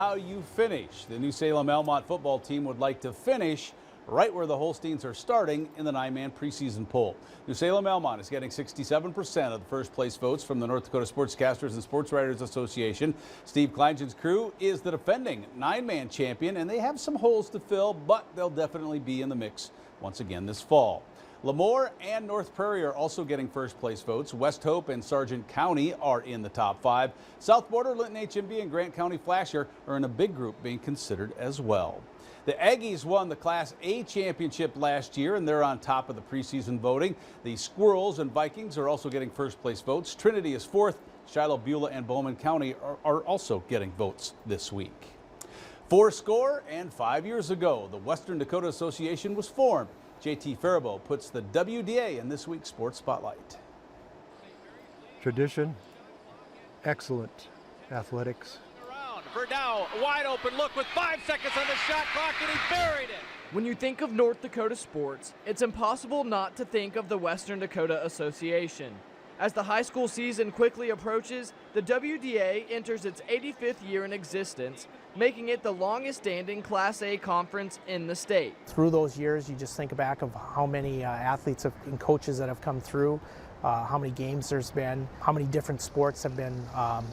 How you finish. The New Salem Elmont football team would like to finish right where the Holsteins are starting in the 9-man preseason poll. New Salem Elmont is getting 67% of the first place votes from the North Dakota Sportscasters and Sports Writers Association. Steve Kleingen's crew is the defending 9-man champion, and they have some holes to fill, but they'll definitely be in the mix once again this fall. Lemoore and North Prairie are also getting first place votes. West Hope and Sargent County are in the top 5. South Border, Linton HMB, and Grant County Flasher are in a big group being considered as well. The Aggies won the Class A championship last year, and they're on top of the preseason voting. The Squirrels and Vikings are also getting first place votes. Trinity is 4th. Shiloh, Beulah, and Bowman County are also getting votes this week. 5 years ago, the Western Dakota Association was formed. JT Faribault puts the WDA in this week's Sports Spotlight. Tradition, excellent athletics. Verdau, wide open look with 5 seconds on the shot clock, and he buried it. When you think of North Dakota sports, it's impossible not to think of the Western Dakota Association. As the high school season quickly approaches, the WDA enters its 85th year in existence, making it the longest-standing Class A conference in the state. Through those years, you just think back of how many athletes and coaches that have come through, how many games there's been, how many different sports have been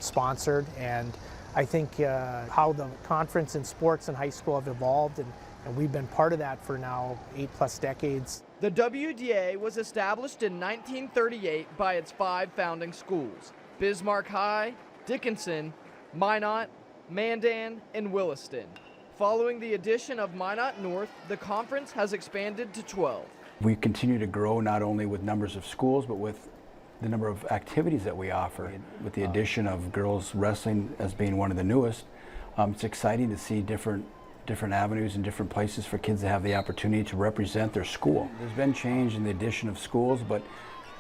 sponsored, and I think how the conference and sports in high school have evolved, and we've been part of that for now 8+ decades. The WDA was established in 1938 by its 5 founding schools: Bismarck High, Dickinson, Minot, Mandan, and Williston. Following the addition of Minot North, the conference has expanded to 12. We continue to grow not only with numbers of schools, but with the number of activities that we offer. With the addition of girls wrestling as being one of the newest, it's exciting to see different avenues and different places for kids to have the opportunity to represent their school. There's been change in the addition of schools, but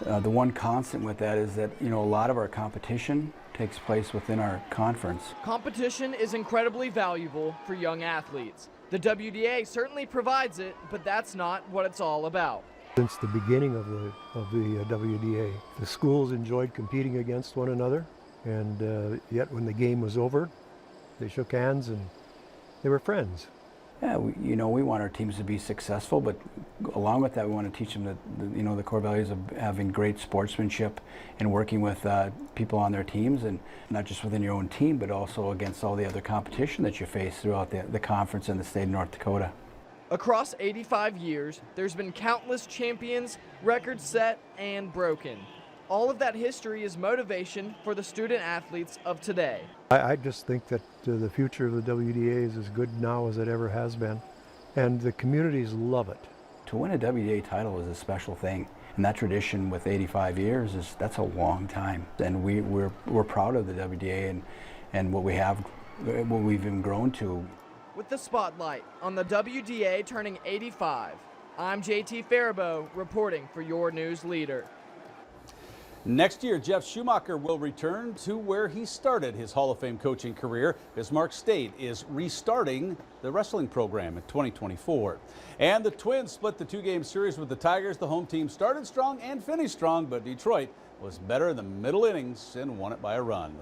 the one constant with that is that, a lot of our competition takes place within our conference. Competition is incredibly valuable for young athletes. The WDA certainly provides it, but that's not what it's all about. Since the beginning of the WDA, the schools enjoyed competing against one another, and yet when the game was over, they shook hands and they were friends. Yeah, we want our teams to be successful, but along with that, we want to teach them the core values of having great sportsmanship and working with people on their teams, and not just within your own team, but also against all the other competition that you face throughout the conference and the state of North Dakota. Across 85 years, there's been countless champions, records set, and broken. All of that history is motivation for the student athletes of today. I just think that the future of the WDA is as good now as it ever has been, and the communities love it. To win a WDA title is a special thing, and that tradition with 85 years that's a long time. And we're proud of the WDA and what we've even grown to. With the spotlight on the WDA turning 85, I'm JT Faribault reporting for your news leader. Next year, Jeff Schumacher will return to where he started his Hall of Fame coaching career. Bismarck State is restarting the wrestling program in 2024. And the Twins split the 2-game series with the Tigers. The home team started strong and finished strong, but Detroit was better in the middle innings and won it by a run.